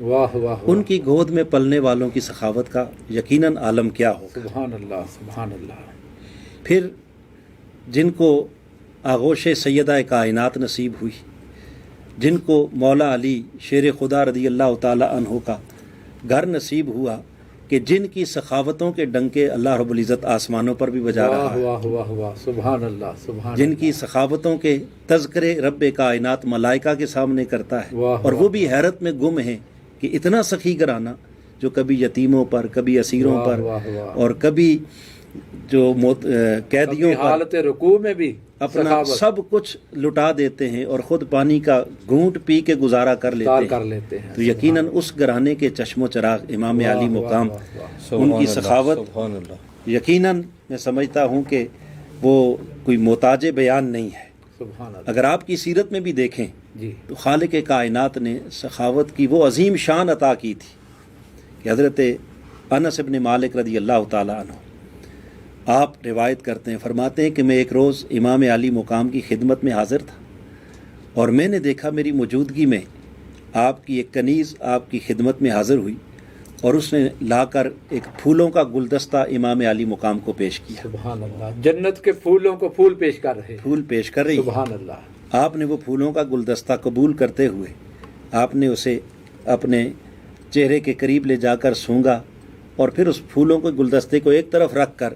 واہ واہ، ان کی گود میں پلنے والوں کی سخاوت کا یقیناً عالم کیا ہوگا۔ سبحان اللہ سبحان اللہ۔ پھر جن کو آغوش سیدہ کائنات نصیب ہوئی، جن کو مولا علی شیر خدا رضی اللہ تعالی عنہ کا گھر نصیب ہوا کہ جن کی سخاوتوں کے ڈنکے اللہ رب العزت آسمانوں پر بھی بجا رہا ہے، واہ واہ واہ، سبحان اللہ سبحان جن کی سخاوتوں کے تذکرے رب کائنات ملائکہ کے سامنے کرتا ہے، اور وہ بھی حیرت میں گم ہیں کہ اتنا سخی گرانہ جو کبھی یتیموں پر، کبھی اسیروں پر، اور کبھی جو قیدیوں پر حالت رکوع میں بھی اپنا سب کچھ لٹا دیتے ہیں اور خود پانی کا گھونٹ پی کے گزارا کر لیتے ہیں، تو یقیناً اس گھرانے کے چشم و چراغ امام علی مقام، ان کی سخاوت یقیناً میں سمجھتا ہوں کہ وہ کوئی محتاج بیان نہیں ہے۔ سبحان اللہ۔ اگر آپ کی سیرت میں بھی دیکھیں جی تو خالق کائنات نے سخاوت کی وہ عظیم شان عطا کی تھی کہ حضرت انس بن مالک رضی اللہ تعالی عنہ آپ روایت کرتے ہیں، فرماتے ہیں کہ میں ایک روز امام علی مقام کی خدمت میں حاضر تھا اور میں نے دیکھا میری موجودگی میں آپ کی ایک کنیز آپ کی خدمت میں حاضر ہوئی اور اس نے لا کر ایک پھولوں کا گلدستہ امام علی مقام کو پیش کیا۔ سبحان اللہ، جنت کے پھولوں کو پھول پیش کر رہے، پھول پیش کر رہی، سبحان اللہ۔ آپ نے وہ pھولوں کا گلدستہ قبول کرتے ہوئے آپ نے اسے اپنے چہرے کے قریب لے جا کر سونگا اور پھر اس پھولوں کے گلدستے کو ایک طرف رکھ کر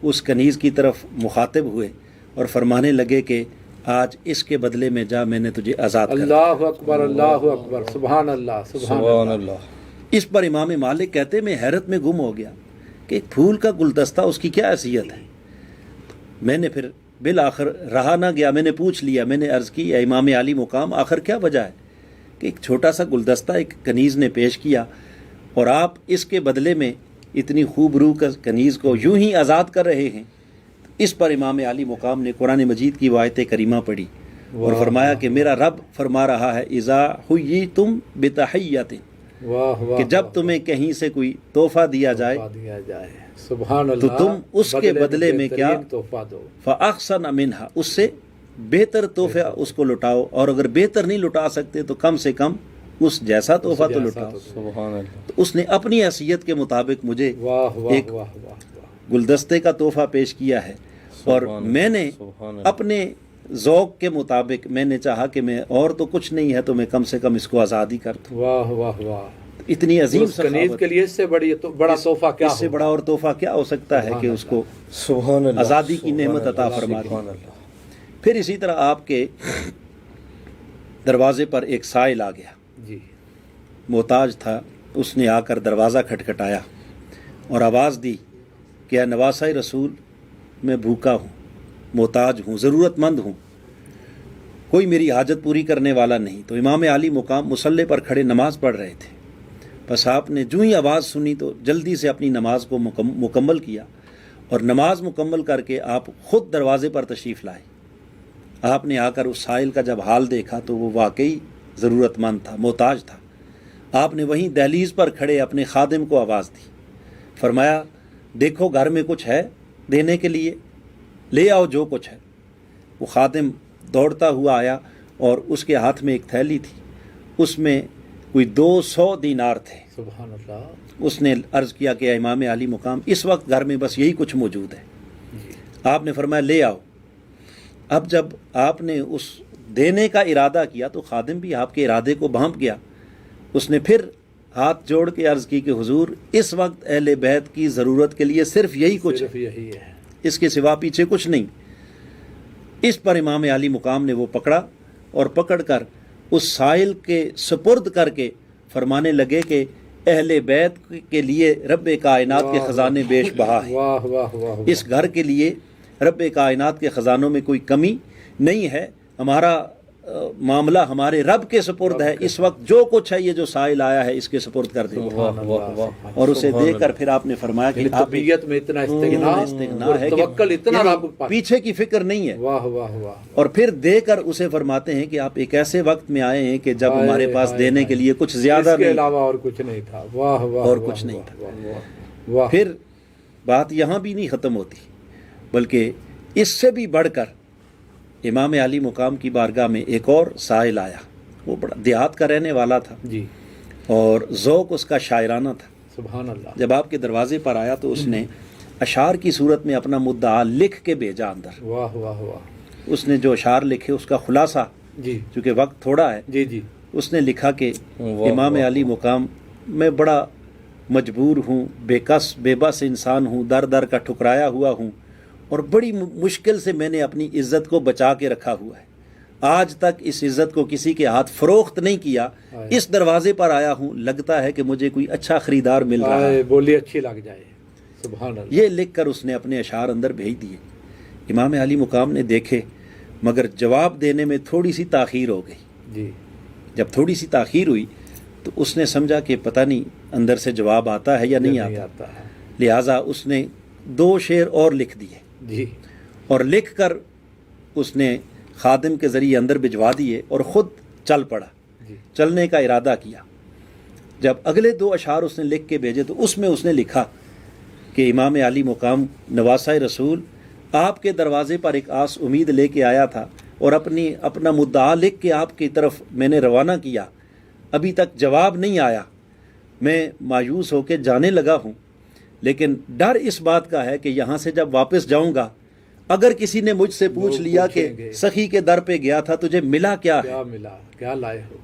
اس کنیز کی طرف مخاطب ہوئے اور فرمانے لگے کہ آج اس کے بدلے میں جا، میں نے تجھے آزاد کر دیا۔ اللہ اکبر اللہ اکبر، سبحان اللہ سبحان اللہ۔ اس پر امام مالک کہتے میں حیرت میں گم ہو گیا کہ ایک پھول کا گلدستہ اس کی کیا حیثیت ہے۔ میں نے پھر بالآخر رہا نہ گیا، میں نے پوچھ لیا، میں نے عرض کی، اے امام علی مقام آخر کیا وجہ ہے کہ ایک چھوٹا سا گلدستہ ایک کنیز نے پیش کیا اور آپ اس کے بدلے میں اتنی خوب روح کا کنیز کو یوں ہی آزاد کر رہے ہیں۔ اس پر امام علی مقام نے قرآن مجید کی آیت کریمہ پڑھی اور فرمایا کہ میرا رب فرما رہا ہے اذا حییتم بتحیۃ، کہ جب تمہیں کہیں سے کوئی تحفہ دیا جائے سبحان اللہ، تو تم اس کے بدلے میں کیا تحفہ دو، فاحسن منہا، اس سے بہتر تحفہ اس کو لٹاؤ، اور اگر بہتر نہیں لٹا سکتے تو کم سے کم اس جیسا تحفہ تو لٹاؤ۔ سبحان اللہ۔ تو اس نے اپنی حیثیت کے مطابق مجھے واہ واہ ایک واہ واہ، گلدستے کا تحفہ پیش کیا ہے، اور میں نے اپنے ذوق کے مطابق میں نے چاہا کہ میں اور تو کچھ نہیں ہے تو میں کم سے کم اس کو آزادی کر دوں۔ واہ واہ واہ، اتنی عظیم اس کنیز سخاوت، کے لیے اس سے بڑا تحفہ کیا اس سے بڑا اور تحفہ کیا ہو سکتا ہے کہ اس کو سبحان اللہ، آزادی کی نعمت عطا فرما دی۔ سبحان اللہ۔ پھر اسی طرح آپ کے دروازے پر ایک سائل آ گیا، جی محتاج تھا، اس نے آ کر دروازہ کھٹکھٹایا اور آواز دی کہ اے نواسہ رسول، میں بھوکا ہوں، محتاج ہوں، ضرورت مند ہوں، کوئی میری حاجت پوری کرنے والا نہیں۔ تو امام علی مقام مصلی پر کھڑے نماز پڑھ رہے تھے، بس آپ نے جو ہی آواز سنی تو جلدی سے اپنی نماز کو مکمل کیا، اور نماز مکمل کر کے آپ خود دروازے پر تشریف لائے۔ آپ نے آ کر اس سائل کا جب حال دیکھا تو وہ واقعی ضرورت مند تھا، محتاج تھا۔ آپ نے وہیں دہلیز پر کھڑے اپنے خادم کو آواز دی، فرمایا دیکھو گھر میں کچھ ہے دینے کے لیے، لے آؤ جو کچھ ہے۔ وہ خادم دوڑتا ہوا آیا اور اس کے ہاتھ میں ایک تھیلی تھی، اس میں کوئی 200 دینار تھے۔ سبحان اللہ۔ اس نے عرض کیا کہ اے امام علی مقام، اس وقت گھر میں بس یہی کچھ موجود ہے۔ آپ نے فرمایا لے آؤ۔ اب جب آپ نے اس دینے کا ارادہ کیا تو خادم بھی آپ کے ارادے کو بھانپ گیا۔ اس نے پھر ہاتھ جوڑ کے عرض کی کہ حضور، اس وقت اہل بیت کی ضرورت کے لیے صرف یہی کچھ ہے، صرف یہی ہے، اس کے سوا پیچھے کچھ نہیں۔ اس پر امام علی مقام نے وہ پکڑا اور پکڑ کر اس سائل کے سپرد کر کے فرمانے لگے کہ اہل بیت کے لیے رب کائنات کے خزانے بیش بہا ہیں، واہ واہ واہ، اس گھر کے لیے رب کائنات کے خزانوں میں کوئی کمی نہیں ہے، ہمارا معاملہ ہمارے رب کے سپرد ہے، اس وقت جو کچھ ہے یہ جو سائل آیا ہے اس کے سپرد کر دیں۔ اور اسے دیکھ کر پھر آپ نے فرمایا کہ آپ طبیعت میں اتنا استغنا ہے کہ توکل اتنا رب پر، پیچھے کی فکر نہیں ہے۔ واہ واہ واہ، اور پھر دے کر اسے فرماتے ہیں کہ آپ ایک ایسے وقت میں آئے ہیں کہ جب ہمارے پاس دینے کے لیے کچھ زیادہ اس کے نہیں، علاوہ اور کچھ نہیں تھا۔ واہ واہ، اور کچھ نہیں تھا۔ واہ، پھر بات یہاں بھی نہیں ختم ہوتی، بلکہ اس سے بھی بڑھ کر امام علی مقام کی بارگاہ میں ایک اور سائل آیا وہ بڑا دیہات کا رہنے والا تھا جی اور ذوق اس کا شاعرانہ تھا. سبحان اللہ. جب آپ کے دروازے پر آیا تو اس نے اشعار کی صورت میں اپنا مدعا لکھ کے بھیجا اندر. واہ واہ واہ. اس نے جو اشعار لکھے اس کا خلاصہ، جی چونکہ وقت تھوڑا ہے، جی جی اس نے لکھا کہ امام علی مقام، میں بڑا مجبور ہوں، بے کس بے بس انسان ہوں، در در کا ٹھکرایا ہوا ہوں، اور بڑی مشکل سے میں نے اپنی عزت کو بچا کے رکھا ہوا ہے. آج تک اس عزت کو کسی کے ہاتھ فروخت نہیں کیا. اس دروازے پر آیا ہوں، لگتا ہے کہ مجھے کوئی اچھا خریدار مل رہا ہے. بولی اچھی لگ جائے. سبحان اللہ. یہ لکھ کر اس نے اپنے اشعار اندر بھیج دیے. امام علی مقام نے دیکھے، مگر جواب دینے میں تھوڑی سی تاخیر ہو گئی. جی جب تھوڑی سی تاخیر ہوئی تو اس نے سمجھا کہ پتہ نہیں اندر سے جواب آتا ہے یا نہیں آتا. لہٰذا اس نے 2 شعر اور لکھ دیے. جی اور لکھ کر اس نے خادم کے ذریعے اندر بھجوا دیے اور خود چل پڑا. جی چلنے کا ارادہ کیا. جب اگلے 2 اشعار اس نے لکھ کے بھیجے تو اس میں اس نے لکھا کہ امام علی مقام نواسۂ رسول، آپ کے دروازے پر ایک آس امید لے کے آیا تھا اور اپنا مدعا لکھ کے آپ کی طرف میں نے روانہ کیا. ابھی تک جواب نہیں آیا. میں مایوس ہو کے جانے لگا ہوں، لیکن ڈر اس بات کا ہے کہ یہاں سے جب واپس جاؤں گا، اگر کسی نے مجھ سے پوچھ لیا کہ سخی کے در پہ گیا تھا تجھے ملا کیا ہے، کیا ملا، کیا لائے ہو،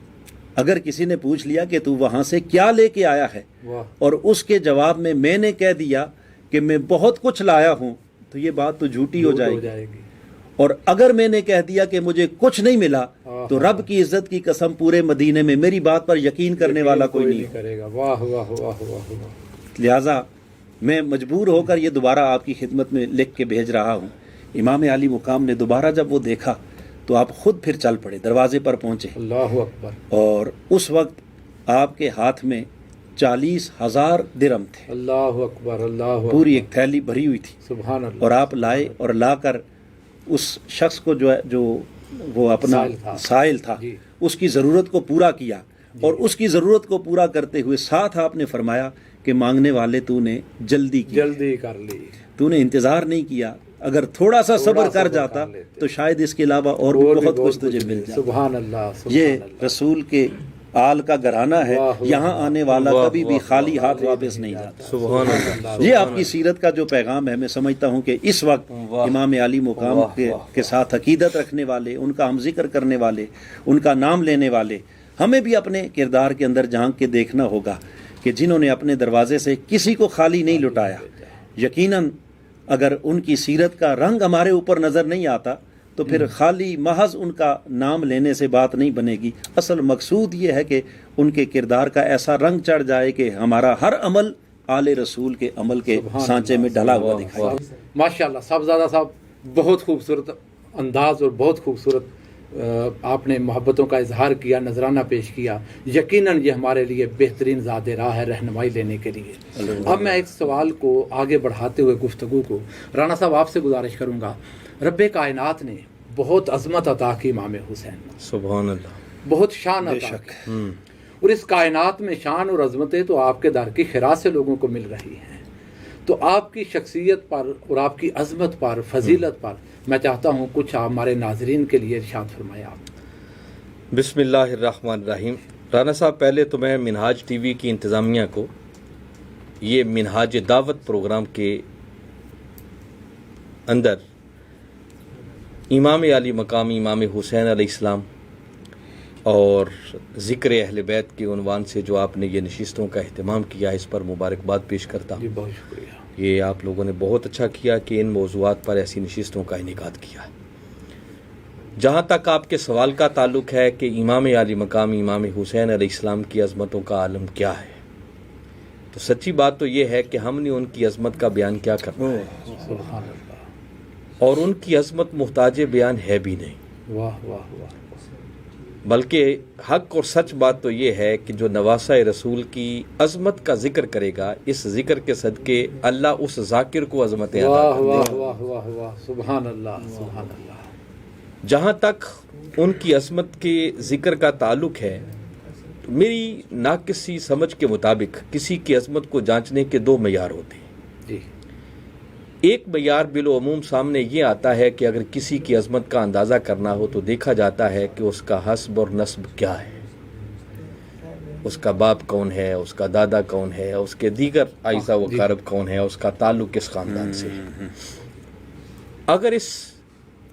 اگر کسی نے پوچھ لیا کہ تو وہاں سے کیا لے کے آیا ہے، واہ اور اس کے جواب میں نے کہہ دیا کہ میں بہت کچھ لایا ہوں، تو یہ بات تو جھوٹی ہو جائے گی. اور اگر میں نے کہہ دیا کہ مجھے کچھ نہیں ملا تو رب کی عزت کی قسم پورے مدینے میں میری بات پر یقین کرنے والا کوئی نہیں کرے گا. واہ واہ واہ واہ. لہٰذا میں مجبور ہو کر یہ دوبارہ آپ کی خدمت میں لکھ کے بھیج رہا ہوں. امام علی مقام نے دوبارہ جب وہ دیکھا تو آپ خود پھر چل پڑے، دروازے پر پہنچے. اللہ اکبر. اور اس وقت آپ کے ہاتھ میں 40,000 درہم تھے. اللہ اکبر. اللہ اکبر. پوری ایک تھیلی بھری ہوئی تھی. سبحان اللہ. اور آپ لائے اور لا کر اس شخص کو جو وہ اپنا سائل تھا جی. اس کی ضرورت کو پورا کیا. اور اس کی ضرورت کو پورا کرتے ہوئے ساتھ آپ نے فرمایا کہ مانگنے والے تو نے جلدی کر لی، تو نے انتظار نہیں کیا. اگر تھوڑا سا صبر کر جاتا تو شاید اس کے علاوہ اور بھی بہت کچھ تجھے مل جاتا. سبحان اللہ. یہ رسول کے آل کا گھرانہ ہے. یہاں آنے والا کبھی بھی خالی ہاتھ واپس نہیں جاتا. سبحان اللہ. یہ آپ کی سیرت کا جو پیغام ہے، میں سمجھتا ہوں کہ اس وقت امام علی مقام کے ساتھ عقیدت رکھنے والے، ان کا ہم ذکر کرنے والے، ان کا نام لینے والے، ہمیں بھی اپنے کردار کے اندر جھانک کے دیکھنا ہوگا کہ جنہوں نے اپنے دروازے سے کسی کو خالی نہیں لٹایا. یقیناً اگر ان کی سیرت کا رنگ ہمارے اوپر نظر نہیں آتا تو پھر خالی محض ان کا نام لینے سے بات نہیں بنے گی. اصل مقصود یہ ہے کہ ان کے کردار کا ایسا رنگ چڑھ جائے کہ ہمارا ہر عمل آل رسول کے عمل کے سانچے میں ڈلا ہوا دکھائے. ماشاء اللہ. صاحبزادہ صاحب، بہت خوبصورت انداز اور بہت خوبصورت آپ نے محبتوں کا اظہار کیا، نذرانہ پیش کیا. یقیناً یہ ہمارے لیے بہترین زاد راہ ہے رہنمائی لینے کے لیے. اب میں ایک سوال کو آگے بڑھاتے ہوئے گفتگو کو رانا صاحب آپ سے گزارش کروں گا. رب کائنات نے بہت عظمت عطا کی امام حسین، سبحان اللہ، بہت شان عطا کی، اور اس کائنات میں شان اور عظمتیں تو آپ کے در کی خیرات سے لوگوں کو مل رہی ہیں. تو آپ کی شخصیت پر اور آپ کی عظمت پر، فضیلت پر میں چاہتا ہوں کچھ ہمارے ناظرین کے لیے ارشاد فرمائیں آپ. بسم اللہ الرحمن الرحیم. رانا صاحب، پہلے تو میں منہاج ٹی وی کی انتظامیہ کو یہ منہاج دعوت پروگرام کے اندر امام علی مقام امام حسین علیہ السلام اور ذکر اہل بیت کے عنوان سے جو آپ نے یہ نشستوں کا اہتمام کیا، اس پر مبارکباد پیش کرتا ہوں. جی بہت شکریہ. یہ آپ لوگوں نے بہت اچھا کیا کہ ان موضوعات پر ایسی نشستوں کا انعقاد کیا. جہاں تک آپ کے سوال کا تعلق ہے کہ امام علی مقام امام حسین علیہ السلام کی عظمتوں کا عالم کیا ہے، تو سچی بات تو یہ ہے کہ ہم نے ان کی عظمت کا بیان کیا کرنا ہے، سبحان اللہ. اور ان کی عظمت محتاج بیان ہے بھی نہیں. واہ واہ واہ. بلکہ حق اور سچ بات تو یہ ہے کہ جو نواسۂ رسول کی عظمت کا ذکر کرے گا، اس ذکر کے صدقے اللہ اس ذاکر کو عظمتیں عطا واہ کرے گا. واہ واہ واہ واہ. سبحان اللہ. سبحان اللہ. جہاں تک ان کی عظمت کے ذکر کا تعلق ہے، تو میری ناقصی سمجھ کے مطابق کسی کی عظمت کو جانچنے کے 2 معیار ہوتے ہیں. جی. ایک معیار بالعموم سامنے یہ آتا ہے کہ اگر کسی کی عظمت کا اندازہ کرنا ہو تو دیکھا جاتا ہے کہ اس کا حسب اور نسب کیا ہے، اس کا باپ کون ہے، اس کا دادا کون ہے، اس کے دیگر اعزا و اقارب کون ہے، اس کا تعلق کس خاندان سے ہے۔ اگر اس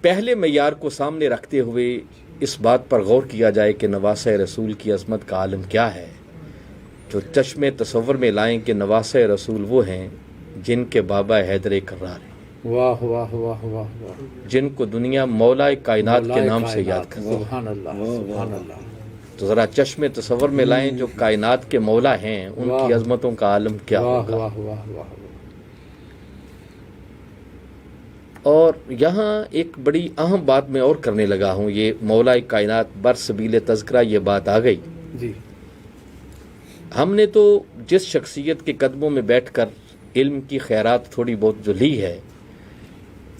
پہلے معیار کو سامنے رکھتے ہوئے اس بات پر غور کیا جائے کہ نواسہ رسول کی عظمت کا عالم کیا ہے، جو چشم تصور میں لائیں کہ نواسہ رسول وہ ہیں جن کے بابا حیدر کرار ہیں، واہ واہ واہ واہ واہ، جن کو دنیا مولا کائنات کے نام سے یاد کرتی ہے۔ سبحان اللہ سبحان اللہ۔ تو ذرا چشم تصور میں لائیں جو کائنات کے مولا ہیں ان کی عظمتوں کا عالم کیا واہ ہوگا۔ واہ واہ واہ۔ اور یہاں ایک بڑی اہم بات میں اور کرنے لگا ہوں، یہ مولا کائنات برسبیل تذکرہ یہ بات آ گئی۔ جی ہم نے تو جس شخصیت کے قدموں میں بیٹھ کر علم کی خیرات تھوڑی بہت جو لی ہے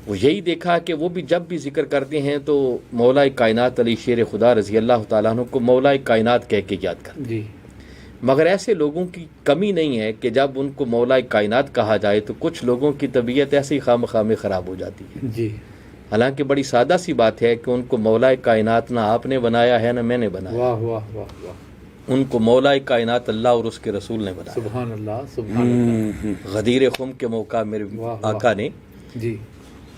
وہ یہی دیکھا کہ وہ بھی جب بھی ذکر کرتے ہیں تو مولا کائنات علی شیر خدا رضی اللہ تعالیٰ عنہ کو مولا کائنات کہہ کے یاد کرتے ہیں۔ جی مگر ایسے لوگوں کی کمی نہیں ہے کہ جب ان کو مولا کائنات کہا جائے تو کچھ لوگوں کی طبیعت ایسے ہی خام خام خراب ہو جاتی ہے۔ جی حالانکہ بڑی سادہ سی بات ہے کہ ان کو مولا کائنات نہ آپ نے بنایا ہے نہ میں نے بنایا، واہ واہ واہ واہ، ان کو مولا کائنات اللہ اور اس کے رسول نے بنایا۔ سبحان اللہ سبحان اللہ۔ غدیر خم کے موقع میرے واہ واہ۔ آقا نے جی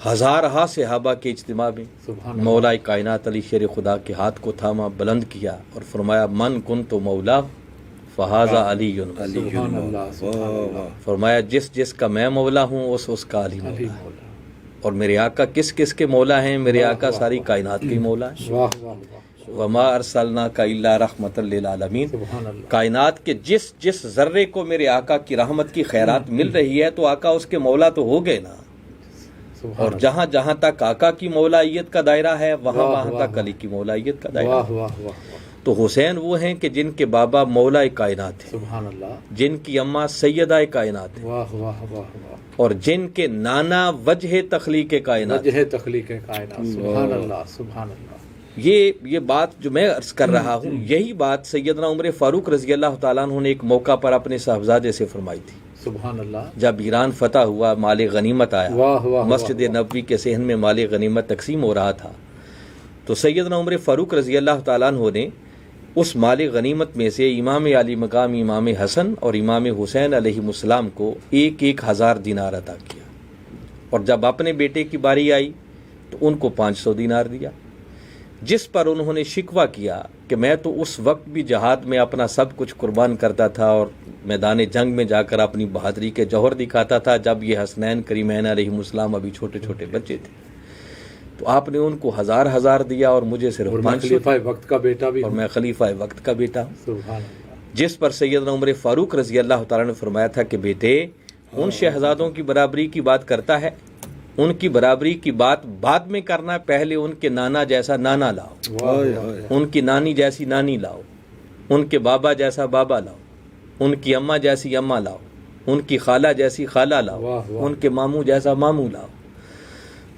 ہزارہا صحابہ کے اجتماع میں سبحان اللہ۔ مولا کائنات علی شیر خدا کے ہاتھ کو تھاما، بلند کیا اور فرمایا من کن تو مولا فہذا علی، سبحان اللہ سبحان اللہ۔ فرمایا جس جس کا میں مولا ہوں اس کا علی علی مولا ہے۔ مولا، اور میرے آقا کس کس کے مولا ہیں؟ میرے آقا ساری کائنات کے مولا ہیں۔ واہ واہ واہ، وما ارسلناک الا رحمۃ للعالمین، سبحان اللہ۔ کائنات کے جس جس ذرے کو میرے آقا کی رحمت کی خیرات مل رہی ہے تو آقا اس کے مولا تو ہو گئے نا۔ سبحان اور جہاں جہاں تک آقا کی مولائیت کا دائرہ ہے وہاں واہ وہاں واہ تک علی کی مولائیت کا دائرہ واہ ہے۔ واہ واہ واہ، تو حسین وہ ہیں کہ جن کے بابا مولا کائنات ہیں، سبحان اللہ، جن کی اماں سیدہ کائنات ہیں، واہ واہ واہ واہ، اور جن کے نانا وجہ تخلیق کائنات ہیں۔ وجہ تخلیق کائنات، سبحان اللہ سبحان اللہ۔ یہ بات جو میں عرض کر رہا ہوں یہی بات سیدنا عمر فاروق رضی اللہ تعالیٰ عنہ نے ایک موقع پر اپنے صاحبزادے سے فرمائی تھی۔ سبحان اللہ، جب ایران فتح ہوا، مال غنیمت آیا، واہ واہ، مسجد نبوی کے صحن میں مال غنیمت تقسیم ہو رہا تھا، تو سیدنا عمر فاروق رضی اللہ تعالیٰ عنہ نے اس مال غنیمت میں سے امام علی مقام امام حسن اور امام حسین علیہ السلام کو 1,000 دینار عطا کیا، اور جب اپنے بیٹے کی باری آئی تو ان کو 500 دینار دیا، جس پر انہوں نے شکوہ کیا کہ میں تو اس وقت بھی جہاد میں اپنا سب کچھ قربان کرتا تھا اور میدان جنگ میں جا کر اپنی بہادری کے جوہر دکھاتا تھا جب یہ حسنین کریمین علیہ السلام ابھی چھوٹے چھوٹے بچے تھے، تو آپ نے ان کو 1,000 دیا اور مجھے صرف 500، خلیفہ وقت کا بیٹا بھی اور میں خلیفہ وقت کا بیٹا ہوں۔ سبحان اللہ، جس پر سیدنا عمر فاروق رضی اللہ تعالیٰ نے فرمایا تھا کہ بیٹے ان شہزادوں کی برابری کی بات کرتا ہے، ان کی برابری کی بات بعد میں کرنا، پہلے ان کے نانا جیسا نانا لاؤ، واہ واہ، ان کی نانی جیسی نانی لاؤ، ان کے بابا جیسا بابا لاؤ، ان کی اماں جیسی اماں لاؤ، ان کی خالہ جیسی خالہ لاؤ، واہ واہ، ان کے ماموں جیسا ماموں لاؤ۔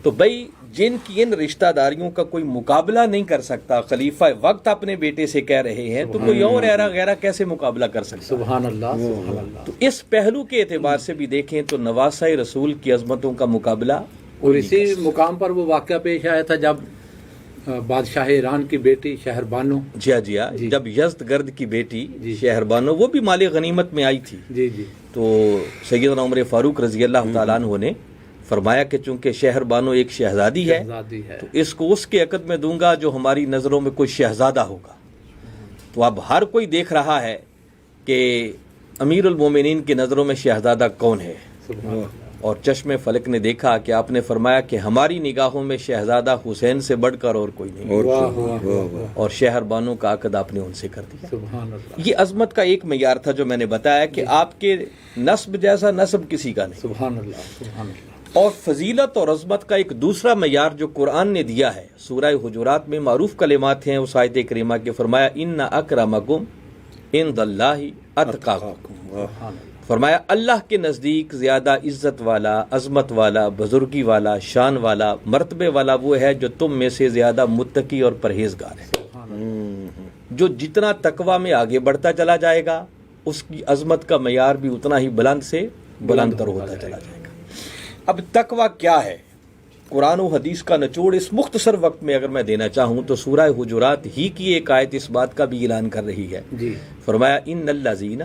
تو بھائی جن کی ان رشتہ داریوں کا کوئی مقابلہ نہیں کر سکتا، خلیفہ وقت اپنے بیٹے سے کہہ رہے ہیں تو کوئی اور ایرا غیرہ کیسے مقابلہ کر سکتا؟ سبحان اللہ سبحان اللہ۔ تو اس پہلو کے اعتبار سے بھی دیکھیں تو نواسہ رسول کی عظمتوں کا مقابلہ، اور اسی مقام پر وہ واقعہ پیش آیا تھا جب بادشاہ ایران کی بیٹی شہر بانو، جی ہاں جب یزد گرد کی بیٹی جی، شہر بانو وہ بھی مال غنیمت میں آئی تھی، جی جی، تو سیدنا عمر فاروق رضی اللہ تعالیٰ عنہ نے فرمایا کہ چونکہ شہر بانو ایک شہزادی ہے شہزادی ہے، تو اس کو اس کے عقد میں دوں گا جو ہماری نظروں میں کوئی شہزادہ ہوگا۔ تو اب ہر کوئی دیکھ رہا ہے کہ امیر المومنین کی نظروں میں شہزادہ کون ہے، سبحان اللہ، اور چشم فلک نے دیکھا کہ آپ نے فرمایا کہ ہماری نگاہوں میں شہزادہ حسین سے بڑھ کر اور کوئی نہیں، اور واہ واہ واہ، اور شہر بانو کا عقد آپ نے ان سے کر دیا۔ سبحان اللہ، یہ عظمت کا ایک معیار تھا جو میں نے بتایا کہ آپ کے نسب جیسا نسب کسی کا نہیں، سبحان اللہ سبحان اللہ۔ اور فضیلت اور عظمت کا ایک دوسرا معیار جو قرآن نے دیا ہے، سورہ حجرات میں معروف کلمات ہیں اس آیت کریمہ کے، فرمایا ان اکرمکم عند اللہ اتقاکم، سبحان اللہ، فرمایا اللہ کے نزدیک زیادہ عزت والا، عظمت والا، بزرگی والا، شان والا، مرتبے والا وہ ہے جو تم میں سے زیادہ متقی اور پرہیزگار ہے۔ سبحان اللہ، جو جتنا تقوی میں آگے بڑھتا چلا جائے گا اس کی عظمت کا معیار بھی اتنا ہی بلند سے بلند تر ہوتا چلا جائے گا۔ اب تقوی کیا ہے؟ قرآن و حدیث کا نچوڑ اس مختصر وقت میں اگر میں دینا چاہوں تو سورہ حجرات ہی کی ایک آیت اس بات کا بھی اعلان کر رہی ہے. جی فرمایا ان الذین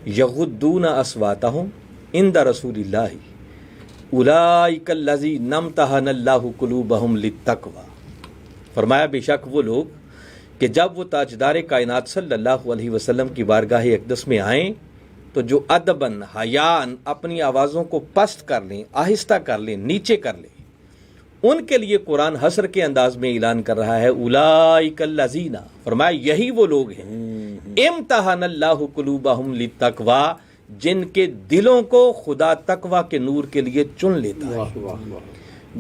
یغضون اصواتهم عند رسول اللہ اولئک الذین امتحن اللہ قلوبہم للتقوی. فرمایا بے شک وہ لوگ کہ جب وہ تاجدار کائنات صلی اللہ علیہ وسلم کی بارگاہ اقدس میں آئیں تو جو ادباً حیاءً اپنی آوازوں کو پست کر لیں، آہستہ کر لیں، نیچے کر لیں، ان کے لیے قرآن حسر کے انداز میں اعلان کر رہا ہے اولئک الذین، فرمایا یہی وہ لوگ ہیں امتحن اللہ قلوبہم للتقوی، جن کے دلوں کو خدا تقوی کے نور کے لیے چن لیتا ہے. واہ واہ واہ.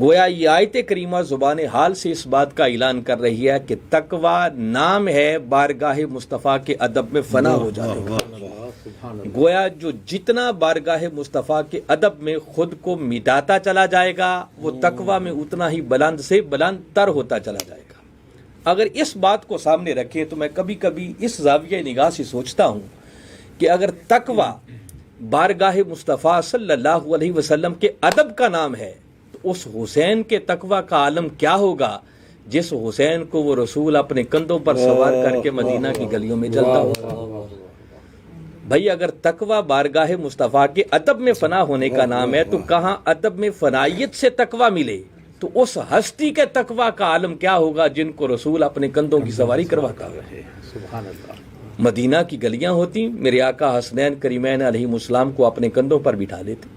گویا یہ آیت کریمہ زبان حال سے اس بات کا اعلان کر رہی ہے کہ تقوی نام ہے بارگاہ مصطفیٰ کے ادب میں فنا ہو جانے کا. سبحان اللہ. گویا جو جتنا بارگاہ مصطفیٰ کے ادب میں خود کو مٹاتا چلا جائے گا وہ تقوی میں اتنا ہی بلند سے بلند تر ہوتا چلا جائے گا. اگر اس بات کو سامنے رکھیں تو میں کبھی کبھی اس زاویہ نگاہ سے سوچتا ہوں کہ اگر تقوی بارگاہ مصطفیٰ صلی اللہ علیہ وسلم کے ادب کا نام ہے تو اس حسین کے تقوی کا عالم کیا ہوگا جس حسین کو وہ رسول اپنے کندھوں پر سوار کر کے مدینہ کی گلیوں میں چلتا ہوگا. بھائی اگر تقوی بارگاہ مصطفیٰ کے ادب میں فنا ہونے کا نام ہے تو کہاں ادب میں فنائیت سے تقوی ملے تو اس ہستی کے تقوی کا عالم کیا ہوگا جن کو رسول اپنے کندھوں کی سواری کرواتا ہے. سبحان اللہ. مدینہ کی گلیاں ہوتی، میرے آقا حسنین کریمین علیہ السلام کو اپنے کندھوں پر بٹھا لیتے.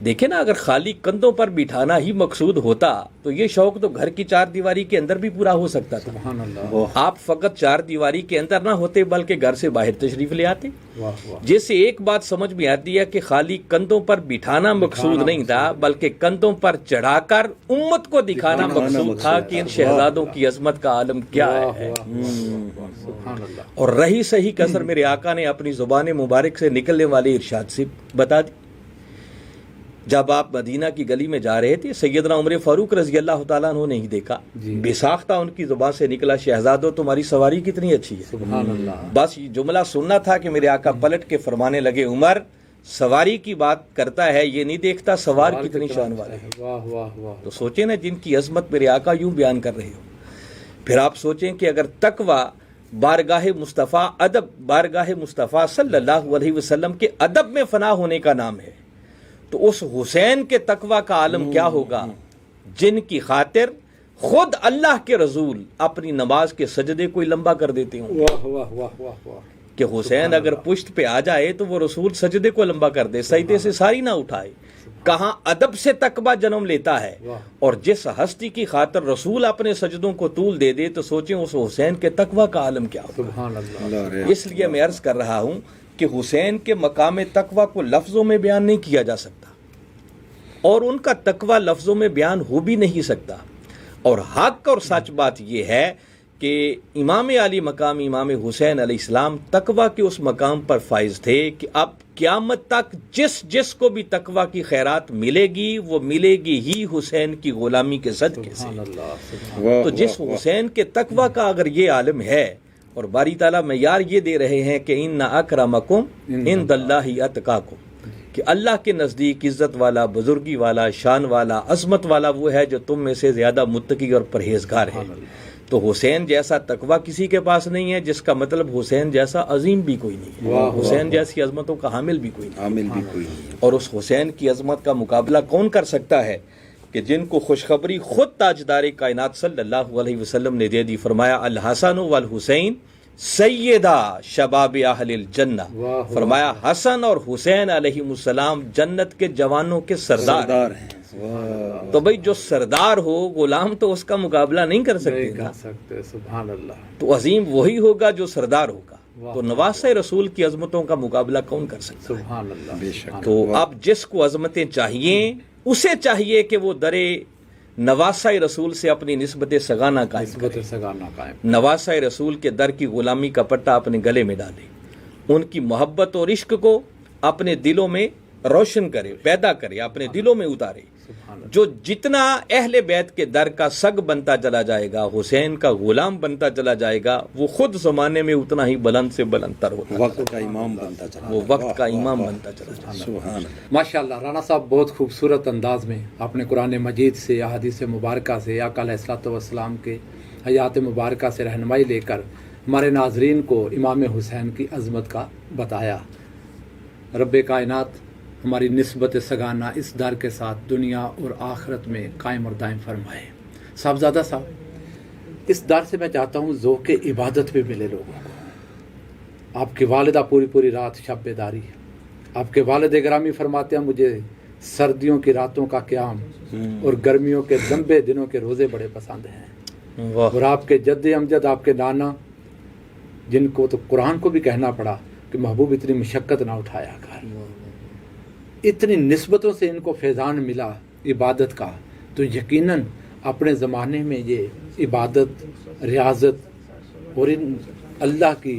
دیکھیں نا، اگر خالی کندھوں پر بٹھانا ہی مقصود ہوتا تو یہ شوق تو گھر کی چار دیواری کے اندر بھی پورا ہو سکتا تھا. سبحان اللہ. آپ فقط چار دیواری کے اندر نہ ہوتے بلکہ گھر سے باہر تشریف لے آتے. جس سے ایک بات سمجھ میں آتی ہے کہ خالی کندھوں پر بٹھانا مقصود نہیں تھا بلکہ کندھوں پر چڑھا کر امت کو دکھانا مقصود تھا کہ ان شہزادوں کی عظمت کا عالم کیا ہے. سبحان اللہ. اور رہی صحیح کثر میرے آقا نے اپنی زبان مبارک سے نکلنے والے ارشاد سے بتا دی. جب آپ مدینہ کی گلی میں جا رہے تھے سیدنا عمر فاروق رضی اللہ تعالیٰ عنہ نے ہی دیکھا، بے ساختہ ان کی زبان سے نکلا شہزادو تمہاری سواری کتنی اچھی ہے. سبحان اللہ. بس یہ جملہ سننا تھا کہ میرے آقا پلٹ کے فرمانے لگے عمر سواری کی بات کرتا ہے یہ نہیں دیکھتا سوار کتنی شان والے ہیں. واہ واہ واہ. تو سوچیں نا جن کی عظمت میرے آقا یوں بیان کر رہے ہو. پھر آپ سوچیں کہ اگر تقوی بارگاہ مصطفیٰ صلی اللہ علیہ وسلم کے ادب میں فنا ہونے کا نام ہے تو اس حسین کے تقوی کا عالم کیا ہوگا جن کی خاطر خود اللہ کے رسول اپنی نماز کے سجدے کو لمبا کر دیتے ہوں. واہ واہ واہ واہ واہ. کہ حسین اگر پشت پہ آ جائے تو وہ رسول سجدے کو لمبا کر دے، سجدے سے ساری نہ اٹھائے. کہاں ادب سے تقوی جنم لیتا ہے. اور جس ہستی کی خاطر رسول اپنے سجدوں کو طول دے دے تو سوچیں اس حسین کے تقوی کا عالم کیا ہوگا. سبحان اللہ. اس لیے میں عرض کر رہا ہوں کہ حسین کے مقام تقوی کو لفظوں میں بیان نہیں کیا جا سکتا اور ان کا تقوی لفظوں میں بیان ہو بھی نہیں سکتا. اور حق اور سچ بات یہ ہے کہ امام علی مقام امام حسین علیہ السلام تقوی کے اس مقام پر فائز تھے کہ اب قیامت تک جس کو بھی تقوی کی خیرات ملے گی وہ ملے گی ہی حسین کی غلامی کے صدقے سے. تو جس حسین کے تقوی کا اگر یہ عالم ہے اور باری تعالیٰ معیار یہ دے رہے ہیں کہ ان اکرمکم عند اللہ اتقاکم، کہ اللہ کے نزدیک عزت والا، بزرگی والا، شان والا، عظمت والا وہ ہے جو تم میں سے زیادہ متقی اور پرہیزگار ہے. تو حسین جیسا تقوی کسی کے پاس نہیں ہے، جس کا مطلب حسین جیسا عظیم بھی کوئی نہیں ہے، حسین جیسی عظمتوں کا حامل بھی کوئی نہیں. اور اس حسین کی عظمت کا مقابلہ کون کر سکتا ہے کہ جن کو خوشخبری خود تاجدار کائنات صلی اللہ علیہ وسلم نے دے دی. فرمایا الحسن والحسین سیدہ شباب اہل الجنہ. فرمایا حسن اور حسین علیہ السلام جنت کے جوانوں کے سردار ہیں. تو بھئی جو سردار ہو غلام تو اس کا مقابلہ نہیں کر سکتے. سبحان اللہ. تو عظیم وہی ہوگا جو سردار ہوگا. تو نواسہ رسول کی عظمتوں کا مقابلہ کون کر سکتا ہے؟ سبحان اللہ. بے شک. تو اب جس کو عظمتیں چاہیے اسے چاہیے کہ وہ در نواسہ رسول سے اپنی نسبت سگانہ قائم کرے. نواسہ رسول کے در کی غلامی کا پٹا اپنے گلے میں ڈالے، ان کی محبت اور عشق کو اپنے دلوں میں روشن کرے، پیدا کرے، اپنے دلوں میں اتارے. جو جتنا اہل بیت کے در کا سگ بنتا چلا جائے گا، حسین کا غلام بنتا چلا جائے گا، وہ خود زمانے میں اتنا ہی بلند سے بلند تر ہوتا وقت کا امام بنتا چلا، وہ وقت کا امام بنتا چلا جائے گا۔ سبحان اللہ۔ ماشاءاللہ رانا صاحب بہت خوبصورت انداز میں آپ نے قرآن مجید سے، احادیث مبارکہ سے، آقا علیہ الصلوۃ والسلام کے حیات مبارکہ سے رہنمائی لے کر ہمارے ناظرین کو امام حسین کی عظمت کا بتایا۔ رب کائنات ہماری نسبت سگانہ اس در کے ساتھ دنیا اور آخرت میں قائم اور دائم فرمائے۔ صاحبزادہ صاحب، اس در سے میں چاہتا ہوں ذوق عبادت بھی ملے لوگوں کو۔ آپ کی والدہ پوری رات شب بیداری ہے، آپ کے والد گرامی فرماتے ہیں مجھے سردیوں کی راتوں کا قیام اور گرمیوں کے لمبے دنوں کے روزے بڑے پسند ہیں۔ اور آپ کے جد امجد، آپ کے نانا، جن کو تو قرآن کو بھی کہنا پڑا کہ محبوب اتنی مشقت نہ اٹھایا کر، اتنی نسبتوں سے ان کو فیضان ملا عبادت کا، تو یقیناً اپنے زمانے میں یہ عبادت، ریاضت اور ان اللہ کی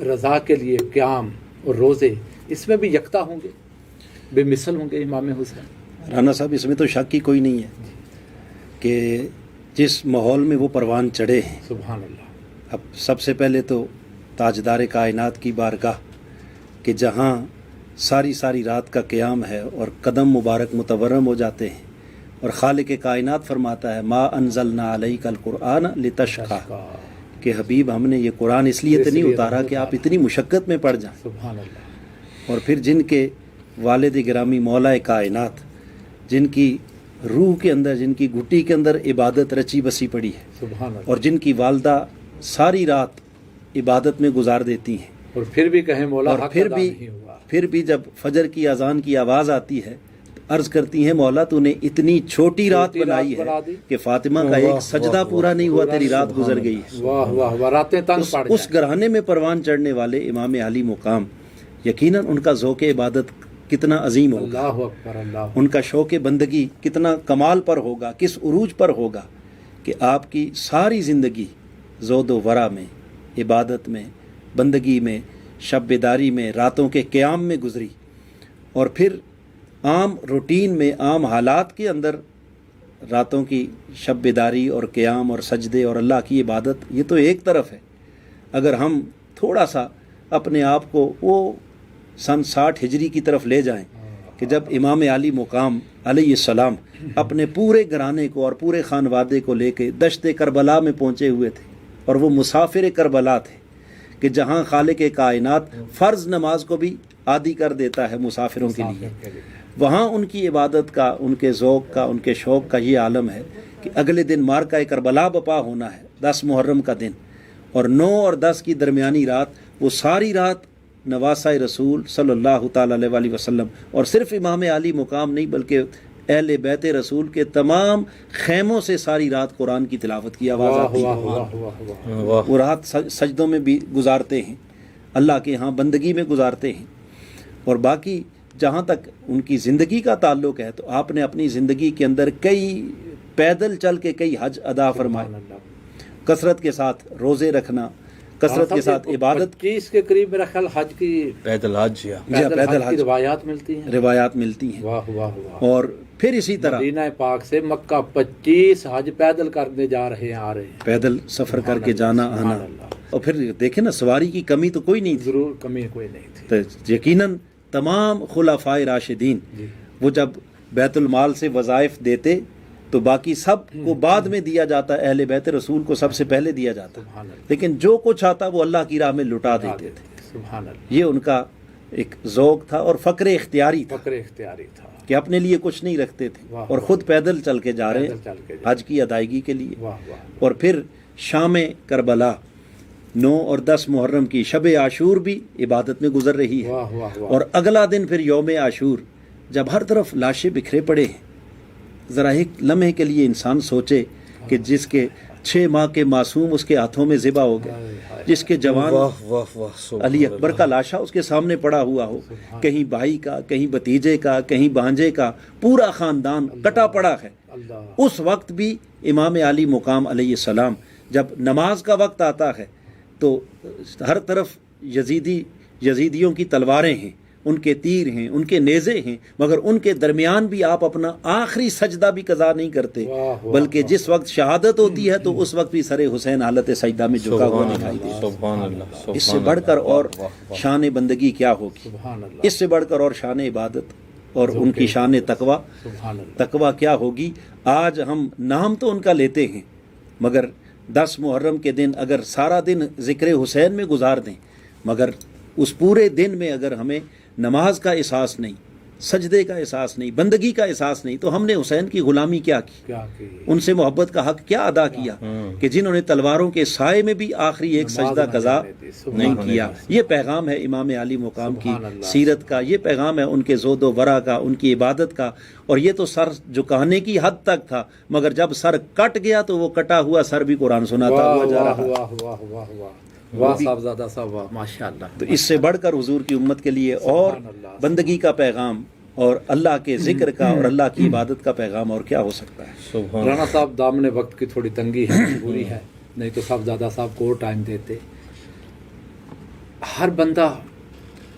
رضا کے لیے قیام اور روزے، اس میں بھی یکتا ہوں گے، بے مثل ہوں گے امام حسین۔ رانا صاحب، اس میں تو شک ہی کوئی نہیں ہے کہ جس ماحول میں وہ پروان چڑھے ہیں، سبحان اللہ۔ اب سب سے پہلے تو تاجدار کائنات کی بارگاہ کہ جہاں ساری رات کا قیام ہے اور قدم مبارک متورم ہو جاتے ہیں، اور خالق کائنات فرماتا ہے ما انزلنا علیک القرآن لتشقی، کہ حبیب ہم نے یہ قرآن اس لیے تو نہیں اتارا کہ آپ اتنی مشقت میں پڑ جائیں۔ سبحان اللہ۔ اور پھر جن کے والد گرامی مولا کائنات، جن کی روح کے اندر، جن کی گھٹی کے اندر عبادت رچی بسی پڑی ہے، سبحان اللہ۔ اور جن کی والدہ ساری رات عبادت میں گزار دیتی ہیں، اور پھر بھی کہیں مولا اور حق پھر ادا بھی نہیں ہوا۔ پھر بھی جب فجر کی اذان کی آواز آتی ہے تو عرض کرتی ہیں مولا تو نے اتنی چھوٹی رات بنائی ہے کہ فاطمہ کا ایک سجدہ پورا نہیں ہوا، تیری رات گزر گئی ہے۔ واہ واہ واہ، راتیں تنگ پڑ اس گھرانے میں پروان چڑھنے والے امام علی مقام، یقیناً ان کا ذوق عبادت کتنا عظیم ہوگا، اللہ اکبر، اللہ۔ ان کا شوق بندگی کتنا کمال پر ہوگا، کس عروج پر ہوگا کہ آپ کی ساری زندگی زود و ورا میں، عبادت میں، بندگی میں، شب بیداری میں، راتوں کے قیام میں گزری، اور پھر عام روٹین میں، عام حالات کے اندر راتوں کی شب بیداری اور قیام اور سجدے اور اللہ کی عبادت، یہ تو ایک طرف ہے۔ اگر ہم تھوڑا سا اپنے آپ کو وہ سن 60 ہجری کی طرف لے جائیں کہ جب امام علی مقام علیہ السلام اپنے پورے گھرانے کو اور پورے خانوادے کو لے کے دشت کربلا میں پہنچے ہوئے تھے، اور وہ مسافر کربلا تھے کہ جہاں خالق کائنات فرض نماز کو بھی عادی کر دیتا ہے مسافروں کے لیے، وہاں ان کی عبادت کا، ان کے ذوق کا، ان کے شوق کا یہ عالم ہے کہ اگلے دن مارکہ کربلا بپا ہونا ہے، 10 محرم کا دن، اور 9 اور 10 کی درمیانی رات، وہ ساری رات نواسہ رسول صلی اللہ تعالی علیہ وسلم، اور صرف امام علی مقام نہیں بلکہ اہل بیت رسول کے تمام خیموں سے ساری رات قرآن کی تلاوت کی آواز آتی ہے، وہ رات سجدوں میں بھی گزارتے ہیں، اللہ کے ہاں بندگی میں گزارتے ہیں۔ اور باقی جہاں تک ان کی زندگی کا تعلق ہے تو آپ نے اپنی زندگی کے اندر کئی پیدل چل کے کئی حج ادا فرمائے، کثرت کے ساتھ روزے رکھنا، کثرت کے ساتھ عبادت۔ 25 کے قریب میرا خیال حج کی پیدل حج یا پیدل حج کی روایات ملتی ہیں، روایات ملتی ہیں۔ واہ واہ واہ۔ اور پھر اسی طرح مدینہ پاک سے مکہ 25 حج پیدل کرنے جا رہے ہیں، آ رہے ہیں، پیدل سفر کر کے جانا آنا، اور پھر دیکھیں نا سواری کی کمی تو کوئی نہیں تھی، ضرور کمی کوئی نہیں تھی۔ تو یقیناً تمام خلفائے راشدین وہ جب بیت المال سے وظائف دیتے تو باقی سب کو بعد میں دیا جاتا، اہل بیت رسول کو سب سے پہلے دیا جاتا، لیکن جو کچھ آتا وہ اللہ کی راہ میں لٹا دیتے تھے۔ سبحان اللہ۔ یہ ان کا ایک ذوق تھا اور فقر اختیاری تھا فقر اختیاری تھا کہ اپنے لیے کچھ نہیں رکھتے تھے اور خود پیدل چل کے جا رہے ہیں حج کی ادائیگی کے لیے۔ اور پھر شام کربلا 9 اور 10 محرم کی شب عاشور بھی عبادت میں گزر رہی ہے، اور اگلا دن پھر یوم عاشور، جب ہر طرف لاشیں بکھرے پڑے ہیں، ذرا ایک لمحے کے لیے انسان سوچے کہ جس کے 6 ماہ کے معصوم اس کے ہاتھوں میں ذبح ہو گئے، جس کے جوان علی اکبر کا لاشا اس کے سامنے پڑا ہوا ہو، کہیں بھائی کا، کہیں بھتیجے کا، کہیں بھانجے کا، پورا خاندان کٹا پڑا ہے، اس وقت بھی امام علی مقام علیہ السلام جب نماز کا وقت آتا ہے تو ہر طرف یزیدیوں کی تلواریں ہیں، ان کے تیر ہیں، ان کے نیزے ہیں، مگر ان کے درمیان بھی آپ اپنا آخری سجدہ بھی قضا نہیں کرتے، بلکہ جس وقت شہادت ہوتی ہے تو اس وقت بھی سر حسین حالت سجدہ میں جھکا ہوا دکھائی دیتا ہے۔ سبحان اللہ، اس سے بڑھ کر اور شان بندگی کیا ہوگی، اس سے بڑھ کر اور شان عبادت اور ان کی شان تقوی، تقوی کیا ہوگی۔ آج ہم نام تو ان کا لیتے ہیں، مگر 10 محرم کے دن اگر سارا دن ذکر حسین میں گزار دیں، مگر اس پورے دن میں اگر ہمیں نماز کا احساس نہیں، سجدے کا احساس نہیں، بندگی کا احساس نہیں، تو ہم نے حسین کی غلامی کیا کی، ان سے محبت کا حق کیا ادا کیا کہ جنہوں نے تلواروں کے سائے میں بھی آخری ایک سجدہ قضا نہیں کیا۔ یہ پیغام ہے امام علی مقام کی سیرت کا، یہ پیغام ہے ان کے زہد و ورع کا، ان کی عبادت کا۔ اور یہ تو سر جھکانے کی حد تک تھا، مگر جب سر کٹ گیا تو وہ کٹا ہوا سر بھی قرآن سناتا ہوا جا رہا۔ واہ صاحبزادہ صاحب، واہ ماشاءاللہ۔ تو اس سے بڑھ کر حضور کی امت کے لیے اور بندگی کا پیغام اور اللہ کے ذکر کا اور اللہ کی عبادت کا پیغام اور کیا ہو سکتا ہے۔ رانا صاحب، دامن وقت کی تھوڑی تنگی ہے، مجبوری ہے، نہیں تو صاحبزادہ صاحب کو اور ٹائم دیتے۔ ہر بندہ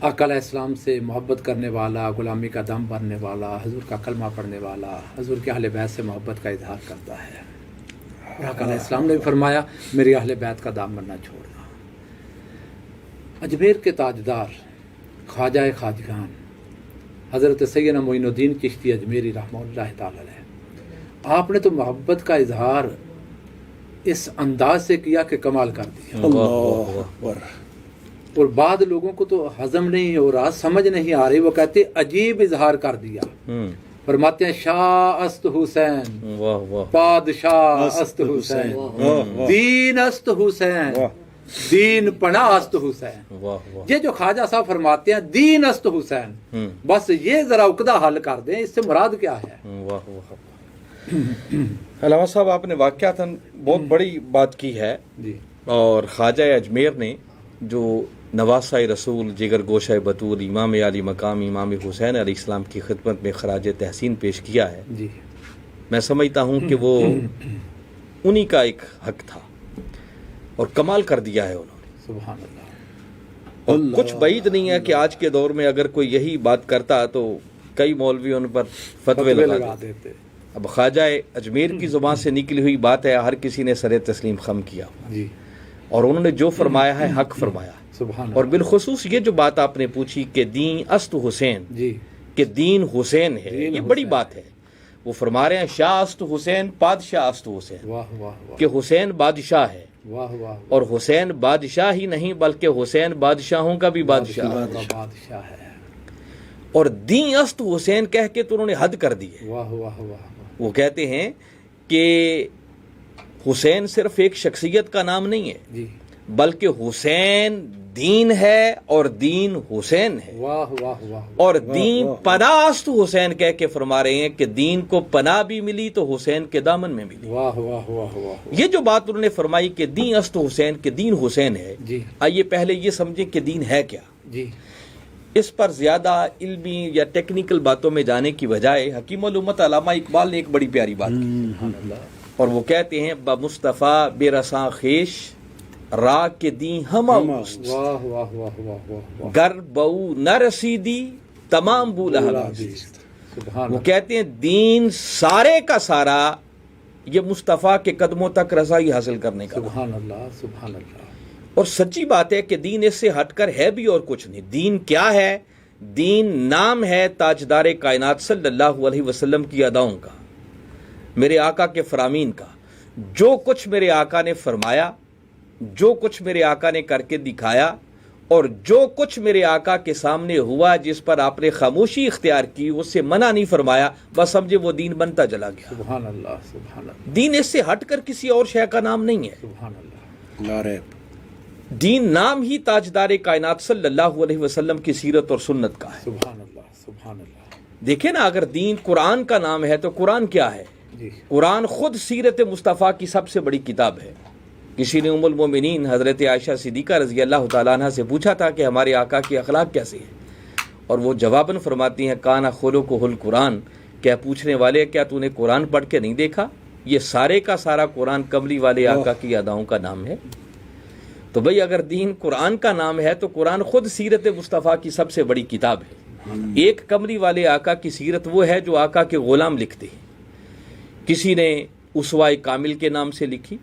آقا علیہ السلام سے محبت کرنے والا، غلامی کا دم بھرنے والا، حضور کا کلمہ پڑھنے والا، حضور کے اہل بیت سے محبت کا اظہار کرتا ہے۔ اور آقا علیہ السلام نے بھی فرمایا میری اہل بیت کا دامن نہ چھوڑنا۔ اجمیر کے تاجدار خواجہ خواجگان حضرت سیدنا معین الدین چشتی اجمیری رحمہ اللہ تعالی علیہ، آپ نے تو محبت کا اظہار اس انداز سے کیا کہ کمال کر دیا، اللہ اکبر۔ اور بعد لوگوں کو تو ہضم نہیں ہو رہا، سمجھ نہیں آ رہی، وہ کہتے عجیب اظہار کر دیا۔ فرماتے ہیں شاہ است حسین، پادشاہ است حسین، دین است حسین، دین پناہ است حسین۔ یہ جو خواجہ صاحب فرماتے ہیں دین است حسین، بس یہ ذرا عقدہ حل کر دیں، اس سے مراد کیا ہے؟ علامہ صاحب، آپ نے واقعاتاً بہت بڑی بات کی ہے، اور خواجہ اجمیر نے جو نواسہ رسول، جگر گوشہ بطول، امام علی مقام امام حسین علیہ السلام کی خدمت میں خراج تحسین پیش کیا ہے، میں سمجھتا ہوں کہ وہ انہی کا ایک حق تھا، اور کمال کر دیا ہے انہوں نے، سبحان اللہ۔ اور کچھ بعید نہیں ہے کہ آج کے دور میں اگر کوئی یہی بات کرتا تو کئی مولوی ان پر فتوے لگا دیتے۔ اب خواجہ اجمیر کی زبان سے نکلی ہوئی بات ہے، ہر کسی نے سر تسلیم خم کیا، اور انہوں نے جو فرمایا ہے حق فرمایا۔ اور بالخصوص یہ جو بات آپ نے پوچھی کہ دین است حسین، کہ دین حسین ہے، یہ بڑی بات ہے۔ وہ فرما رہے ہیں شاہ است حسین، پادشاہ است حسین، کہ حسین بادشاہ ہے، اور حسین بادشاہ ہی نہیں بلکہ حسین بادشاہوں کا بھی بادشاہ ہے، اور دین است حسین کہہ کے تو انہوں نے حد کر دی ہے۔ وہ کہتے ہیں کہ حسین صرف ایک شخصیت کا نام نہیں ہے، بلکہ حسین دین ہے اور دین حسین ہے، اور دین پناہ است حسین کہہ کے فرما رہے ہیں کہ دین کو پناہ بھی ملی تو حسین کے دامن میں ملی۔ یہ جو بات انہوں نے فرمائی کہ دین است حسین، کہ دین حسین ہے، آئیے پہلے یہ سمجھیں کہ دین ہے کیا۔ اس پر زیادہ علمی یا ٹیکنیکل باتوں میں جانے کی بجائے حکیم الامت علامہ اقبال نے ایک بڑی پیاری بات کی، اور وہ کہتے ہیں بمصطفیٰ بے رساں خیش را کے دیں ہما گر بہو نہ رسیدی تمام بولا۔ وہ کہتے ہیں دین سارے کا سارا یہ مصطفیٰ کے قدموں تک رسائی حاصل کرنے کا۔ سبحان اللہ، سبحان اللہ۔ اور سچی بات ہے کہ دین اس سے ہٹ کر ہے بھی اور کچھ نہیں۔ دین کیا ہے؟ دین نام ہے تاجدار کائنات صلی اللہ علیہ وسلم کی اداؤں کا، میرے آقا کے فرامین کا۔ جو کچھ میرے آقا نے فرمایا، جو کچھ میرے آقا نے کر کے دکھایا، اور جو کچھ میرے آقا کے سامنے ہوا جس پر آپ نے خاموشی اختیار کی، اس سے منع نہیں فرمایا، بس سمجھے وہ دین بنتا چلا گیا۔ سبحان اللہ، سبحان اللہ۔ دین اس سے ہٹ کر کسی اور شے کا نام نہیں ہے۔ سبحان اللہ۔ نعرہ دین نام ہی تاجدار کائنات صلی اللہ علیہ وسلم کی سیرت اور سنت کا ہے۔ سبحان اللہ، سبحان اللہ۔ دیکھیں نا، اگر دین قرآن کا نام ہے تو قرآن کیا ہے؟ قرآن خود سیرت مصطفیٰ کی سب سے بڑی کتاب ہے۔ کسی نے ام المومنین حضرت عائشہ صدیقہ رضی اللہ تعالیٰ عنہ سے پوچھا تھا کہ ہمارے آقا کی اخلاق کیسے ہے، اور وہ جواباً فرماتی ہیں کانا خلقہ القرآن، کیا پوچھنے والے کیا تو نے قرآن پڑھ کے نہیں دیکھا؟ یہ سارے کا سارا قرآن کملی والے آقا کی اداؤں کا نام ہے۔ تو بھئی اگر دین قرآن کا نام ہے تو قرآن خود سیرت مصطفیٰ کی سب سے بڑی کتاب ہے. ایک کملی والے آقا کی سیرت وہ ہے جو آقا کے غلام لکھتے ہیں. کسی نے اسوہ کامل کے نام سے لکھی،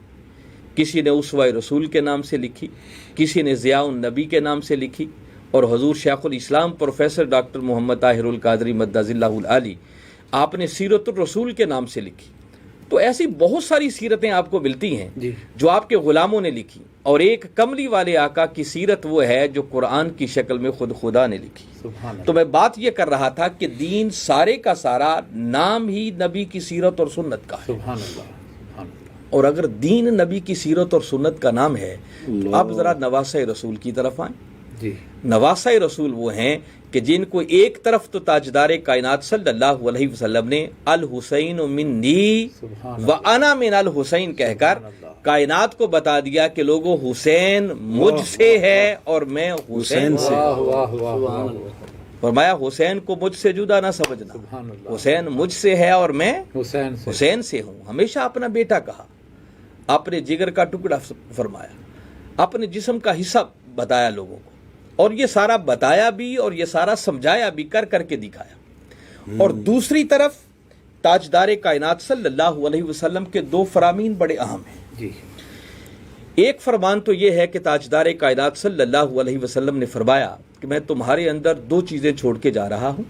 کسی نے اسوہ رسول کے نام سے لکھی، کسی نے ضیاء النبی کے نام سے لکھی، اور حضور شیخ الاسلام پروفیسر ڈاکٹر محمد طاہر القادری مدظ اللہ العالی آپ نے سیرت الرسول کے نام سے لکھی. تو ایسی بہت ساری سیرتیں آپ کو ملتی ہیں جو آپ کے غلاموں نے لکھی، اور ایک کملی والے آقا کی سیرت وہ ہے جو قرآن کی شکل میں خود خدا نے لکھی. تو میں بات یہ کر رہا تھا کہ دین سارے کا سارا نام ہی نبی کی سیرت اور سنت کا ہے. اور اگر دین نبی کی سیرت اور سنت کا نام ہے تو اب ذرا نواسۂ رسول کی طرف آئیں. نواسۂ رسول وہ ہیں کہ جن کو ایک طرف تو تاجدار کائنات صلی اللہ علیہ وسلم نے الحسین منی و انا من الحسین کہہ کر کائنات کو بتا دیا کہ لوگوں حسین مجھ سے ہے اور میں حسین سے. فرمایا حسین کو مجھ سے جدا نہ سمجھنا، حسین مجھ سے ہے اور میں حسین سے ہوں. ہمیشہ اپنا بیٹا کہا، اپنے جگر کا ٹکڑا فرمایا، اپنے جسم کا حصہ بتایا لوگوں کو، اور یہ سارا بتایا بھی اور یہ سارا سمجھایا بھی، کر کر کے دکھایا. اور دوسری طرف تاجدار کائنات صلی اللہ علیہ وسلم کے دو فرامین بڑے اہم ہیں. ایک فرمان تو یہ ہے کہ تاجدار کائنات صلی اللہ علیہ وسلم نے فرمایا کہ میں تمہارے اندر دو چیزیں چھوڑ کے جا رہا ہوں،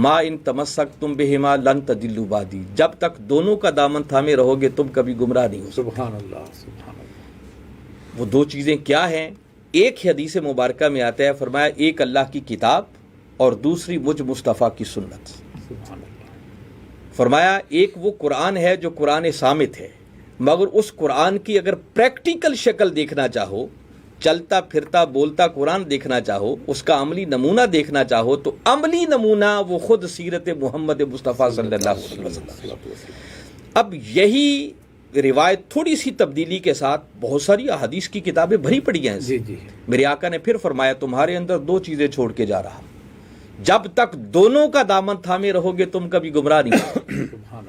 ما ان تمسکتم بہما لن تضلوا بعدی، جب تک دونوں کا دامن تھامے رہو گے تم کبھی گمراہ نہیں ہو سکتے. سبحان اللہ سبحان اللہ. وہ دو چیزیں کیا ہیں؟ ایک حدیث مبارکہ میں آتا ہے، فرمایا ایک اللہ کی کتاب اور دوسری مجھ مصطفیٰ کی سنت. سبحان اللہ. فرمایا ایک وہ قرآن ہے جو قرآن صامت ہے، مگر اس قرآن کی اگر پریکٹیکل شکل دیکھنا چاہو، چلتا پھرتا بولتا قرآن دیکھنا چاہو، اس کا عملی نمونہ دیکھنا چاہو، تو عملی نمونہ وہ خود سیرت محمد مصطفیٰ صلی اللہ علیہ وسلم. اب یہی روایت تھوڑی سی تبدیلی کے ساتھ بہت ساری احادیث کی کتابیں بھری پڑی ہیں. میرے آقا نے پھر فرمایا تمہارے اندر دو چیزیں چھوڑ کے جا رہا، جب تک دونوں کا دامن تھامے رہو گے تم کبھی گمراہ نہیں ہو.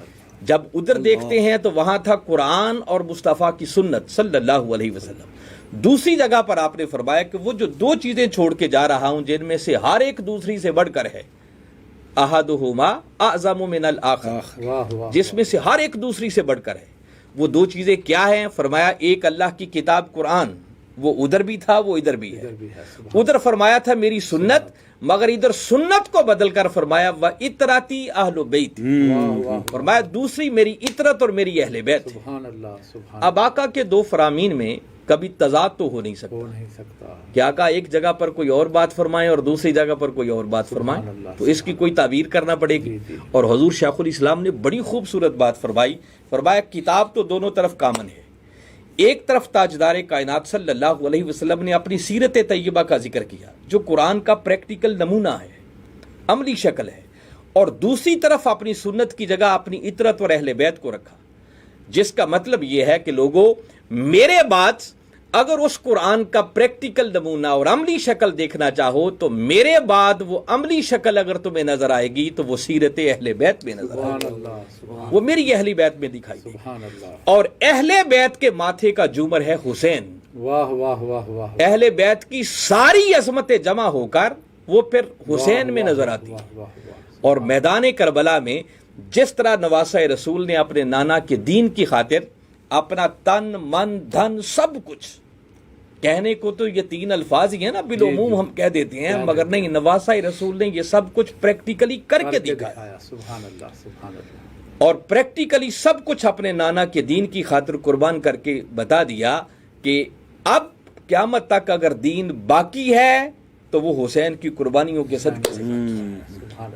جب ادھر دیکھتے ہیں تو وہاں تھا قرآن اور مصطفیٰ کی سنت صلی اللہ علیہ وسلم. دوسری جگہ پر آپ نے فرمایا کہ وہ جو دو چیزیں چھوڑ کے جا رہا ہوں جن میں سے ہر ایک دوسری سے بڑھ کر ہے، احدہما اعظم من الاخر، جس میں سے ہر ایک دوسری سے بڑھ کر ہے. وہ دو چیزیں کیا ہیں؟ فرمایا ایک اللہ کی کتاب قرآن، وہ ادھر بھی تھا وہ ادھر بھی ہے. ادھر فرمایا تھا میری سنت، مگر ادھر سنت کو بدل کر فرمایا و اطراتی اہل بیت، فرمایا دوسری میری اطرت اور میری اہل بیت. اب آقا کے دو فرامین میں کبھی تضاد تو ہو نہیں سکتا کہ آقا ایک جگہ پر کوئی اور بات فرمائیں اور دوسری جگہ پر کوئی اور بات فرمائیں، تو اس کی کوئی تعبیر کرنا پڑے گی. اور حضور شیخ الاسلام نے بڑی خوبصورت بات فرمائی، فرمایا کتاب تو دونوں طرف کامن ہے. ایک طرف تاجدار کائنات صلی اللہ علیہ وسلم نے اپنی سیرت طیبہ کا ذکر کیا جو قرآن کا پریکٹیکل نمونہ ہے، عملی شکل ہے، اور دوسری طرف اپنی سنت کی جگہ اپنی اطرت اور اہل بیت کو رکھا، جس کا مطلب یہ ہے کہ لوگوں میرے بعد اگر اس قرآن کا پریکٹیکل نمونہ اور عملی شکل دیکھنا چاہو تو میرے بعد وہ عملی شکل اگر تمہیں نظر آئے گی تو وہ سیرت اہل بیت میں نظر آئے گی، وہ میری اہل بیت میں دکھائی دے گی. اور اہل بیت کے ماتھے کا جومر ہے حسین. واہ واہ واہ واہ. اہل بیت کی ساری عظمتیں جمع ہو کر وہ پھر حسین میں نظر آتی ہے. اور میدان کربلا میں جس طرح نواسۂ رسول نے اپنے نانا کے دین کی خاطر اپنا تن من دھن سب کچھ، کہنے کو تو یہ تین الفاظ ہی ہیں نا، بالعموم ہم کہہ دیتے ہیں، مگر نہیں، نواسۂ رسول نے یہ سب کچھ پریکٹیکلی کر کے دکھایا. سبحان اللہ سبحان اللہ. اور پریکٹیکلی سب کچھ اپنے نانا کے دین کی خاطر قربان کر کے بتا دیا کہ اب قیامت تک اگر دین باقی ہے تو وہ حسین کی قربانیوں کے صدقے سے،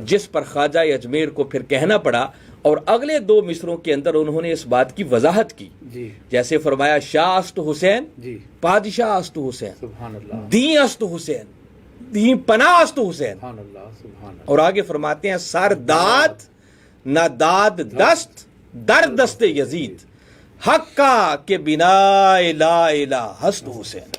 جس پر خواجہ اجمیر کو پھر کہنا پڑا. اور اگلے دو مصروں کے اندر انہوں نے اس بات کی وضاحت کی، جیسے فرمایا شاہ است حسین، پادشاہ است حسین، دین است حسین، دین پناہ است حسین. اور آگے فرماتے ہیں سر داد نہ داد دست در دست یزید، حق کا کہ بنا لا الہ ہست حسین.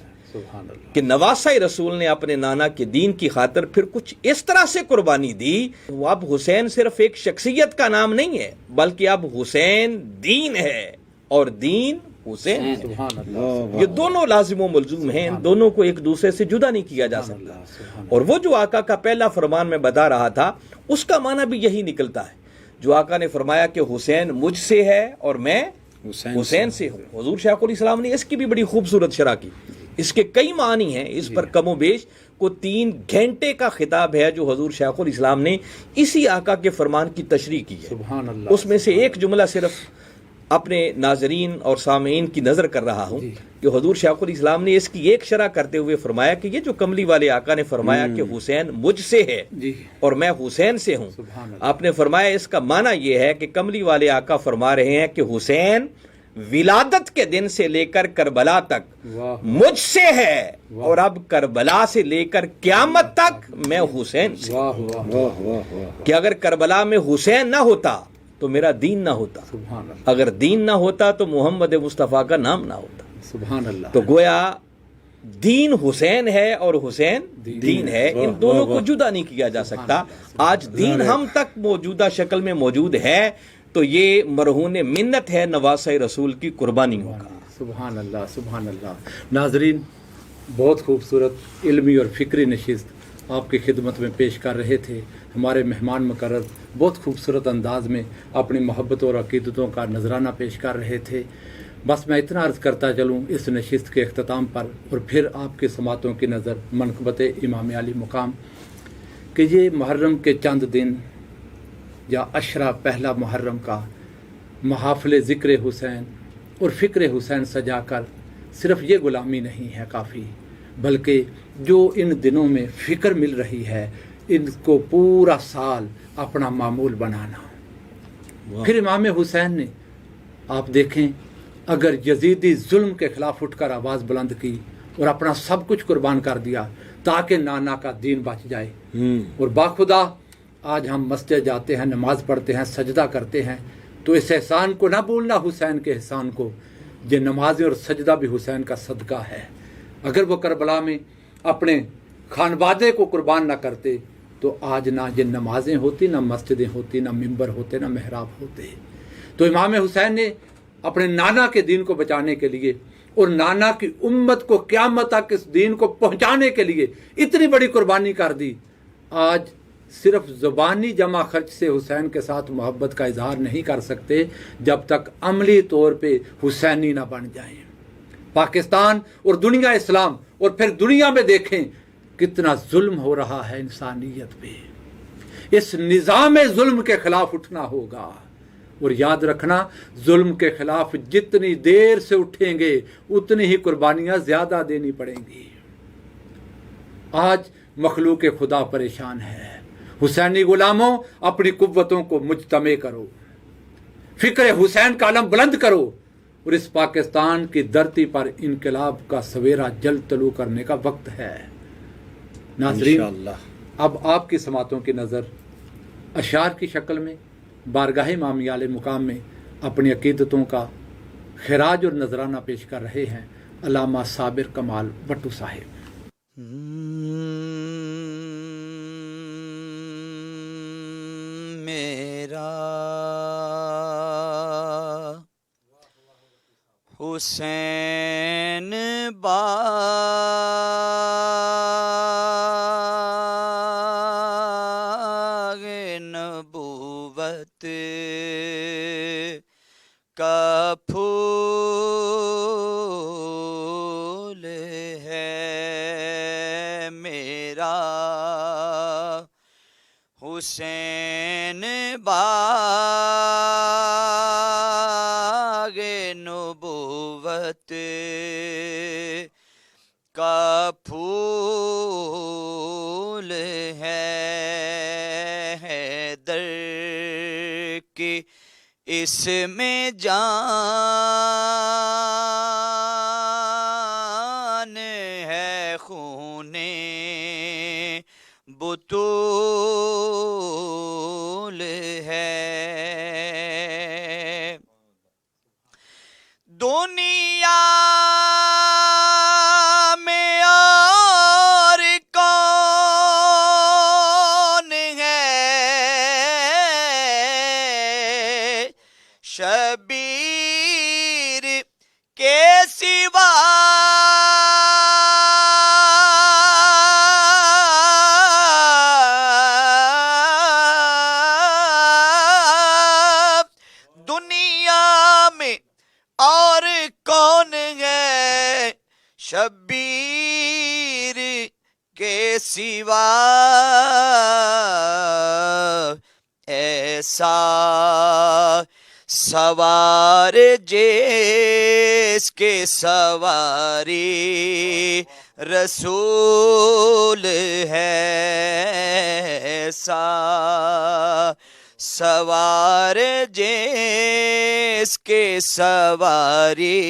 کہ نواسۂ رسول نے اپنے نانا کے دین کی خاطر پھر کچھ اس طرح سے قربانی دی، وہ اب حسین صرف ایک شخصیت کا نام نہیں ہے بلکہ اب حسین دین ہے، اور دین حسین ہے۔ سبحان اللہ یہ دونوں لازم و ملزوم ہیں، ان دونوں کو ایک دوسرے سے جدا نہیں کیا جا سکتا۔ اور وہ جو آقا کا پہلا فرمان میں بتا رہا تھا اس کا معنی بھی یہی نکلتا ہے، جو آقا نے فرمایا کہ حسین مجھ سے ہے اور میں حسین سے ہوں۔ حضور شیخ الاسلام نے اس کی بھی بڑی خوبصورت شرح کی، اس کے کئی معنی ہیں، اس پر کم و بیش کو 3 گھنٹے کا خطاب ہے جو حضور شیخ الاسلام نے اسی آقا کے فرمان کی تشریح کی ہے۔ سبحان اللہ۔ اس میں سے ایک جملہ صرف اپنے ناظرین اور سامعین کی نظر کر رہا ہوں کہ حضور شیخ الاسلام نے اس کی ایک شرح کرتے ہوئے فرمایا کہ یہ جو کملی والے آقا نے فرمایا کہ حسین مجھ سے ہے جی اور میں حسین سے ہوں، سبحان اللہ۔ آپ نے فرمایا اس کا معنی یہ ہے کہ کملی والے آقا فرما رہے ہیں کہ حسین ولادت کے دن سے لے کر کربلا تک واہ مجھ سے ہے، اور اب کربلا سے لے کر قیامت تک میں حسین سے۔ واہ واہ واہ واہ واہ، کہ اگر کربلا میں حسین نہ ہوتا تو میرا دین نہ ہوتا، سبحان اللہ اگر دین نہ ہوتا تو محمد مصطفیٰ کا نام نہ ہوتا۔ سبحان اللہ۔ تو گویا دین حسین ہے اور حسین دین ہے، ان دونوں کو جدا نہیں کیا جا سکتا۔ آج دین ہم تک موجودہ شکل میں موجود ہے تو یہ مرہون منت ہے نواسہ رسول کی قربانیوں کا۔ سبحان اللہ سبحان اللہ۔ ناظرین، بہت خوبصورت علمی اور فکری نشست آپ کی خدمت میں پیش کر رہے تھے ہمارے مہمان مقرر، بہت خوبصورت انداز میں اپنی محبت اور عقیدتوں کا نذرانہ پیش کر رہے تھے۔ بس میں اتنا عرض کرتا چلوں اس نشست کے اختتام پر، اور پھر آپ کی سماعتوں کی نظر منقبت امام علی مقام کہ یہ محرم کے چند دن یا عشرہ پہلا محرم کا محافل ذکر حسین اور فکر حسین سجا کر صرف یہ غلامی نہیں ہے کافی، بلکہ جو ان دنوں میں فکر مل رہی ہے ان کو پورا سال اپنا معمول بنانا۔ پھر امام حسین نے آپ دیکھیں اگر یزیدی ظلم کے خلاف اٹھ کر آواز بلند کی اور اپنا سب کچھ قربان کر دیا تاکہ نانا کا دین بچ جائے، اور باخدا آج ہم مسجد جاتے ہیں، نماز پڑھتے ہیں، سجدہ کرتے ہیں، تو اس احسان کو نہ بھولنا، حسین کے احسان کو۔ یہ نمازیں اور سجدہ بھی حسین کا صدقہ ہے۔ اگر وہ کربلا میں اپنے خانوادے کو قربان نہ کرتے تو آج نہ یہ نمازیں ہوتی، نہ مسجدیں ہوتی، نہ ممبر ہوتے، نہ محراب ہوتے۔ تو امام حسین نے اپنے نانا کے دین کو بچانے کے لیے اور نانا کی امت کو قیامت تک اس دین کو پہنچانے کے لیے اتنی بڑی قربانی کر دی۔ آج صرف زبانی جمع خرچ سے حسین کے ساتھ محبت کا اظہار نہیں کر سکتے جب تک عملی طور پہ حسینی نہ بن جائیں۔ پاکستان اور دنیا اسلام اور پھر دنیا میں دیکھیں کتنا ظلم ہو رہا ہے انسانیت پہ۔ اس نظام ظلم کے خلاف اٹھنا ہوگا، اور یاد رکھنا ظلم کے خلاف جتنی دیر سے اٹھیں گے اتنی ہی قربانیاں زیادہ دینی پڑیں گی۔ آج مخلوق خدا پریشان ہے۔ حسینی غلاموں اپنی قوتوں کو مجتمع کرو، فکر حسین کا علم بلند کرو، اور اس پاکستان کی دھرتی پر انقلاب کا سویرا جلد طلوع کرنے کا وقت ہے۔ ناظرین، انشاءاللہ اب آپ کی سماعتوں کی نظر اشعار کی شکل میں بارگاہ امام علی مقام میں اپنی عقیدتوں کا خراج اور نذرانہ پیش کر رہے ہیں علامہ صابر کمال بٹو صاحب۔ میرا حسین باغ نبوت کا پھول ہے، میرا حسین باغ نبوت کا پھول ہے، حیدر کی اس میں جان ہے، خون بطول ہے، دنیا میں اور کون ہے شبیر سوا ایسا سوار جس کے سواری رسول ہے، ایسا سوار جس کے سواری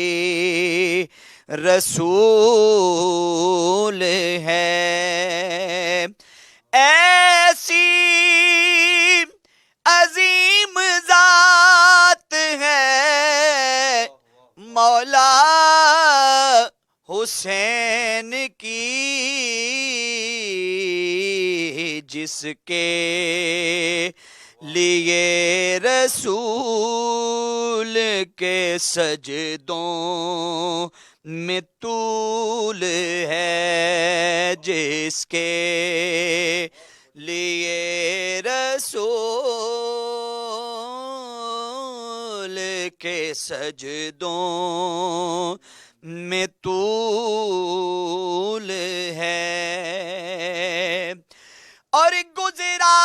رسول ہے، ایسی عظیم ذات ہے مولا حسین کی، جس کے لیے رسول کے سجدوں میں طول ہے، جس کے لیے رسول کے سجدوں میں طول ہے، اور گزرا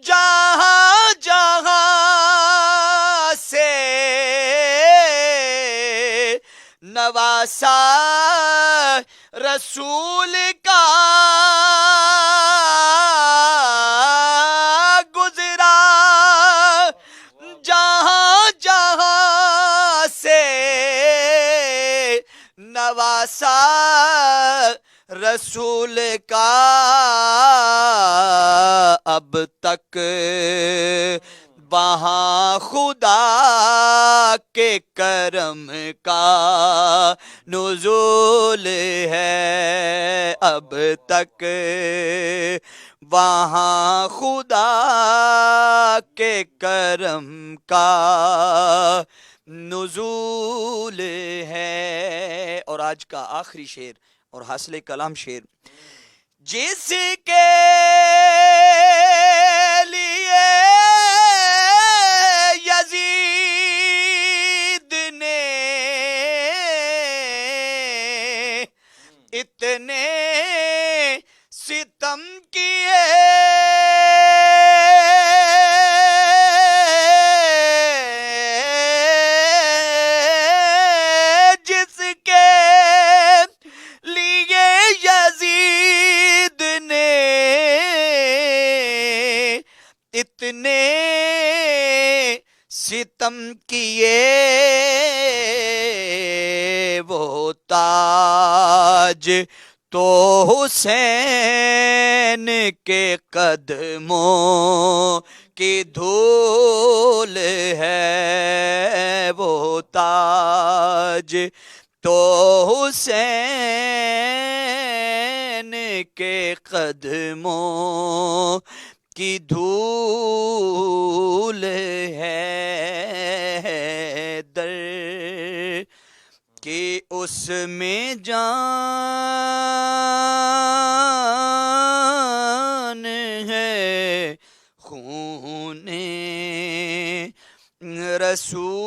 جہاں جہاں سے نواسا رسول کا، گزرا جہاں جہاں سے نواسا رسول کا، اب تک وہاں خدا کے کرم کا نزول ہے، اب تک وہاں خدا کے کرم کا نزول ہے۔ اور آج کا آخری شعر اور حاصل کلام شعر، جس کے لیے یزید نے اتنے ستم کیے، جس کے لیے یزید نے اتنے ستم کیے، وہ تاج تو حسین کے قدموں کی دھول ہے، وہ تاج تو حسین کے قدموں کی دھول ہے، در کہ اس میں جان ہے، خون رسول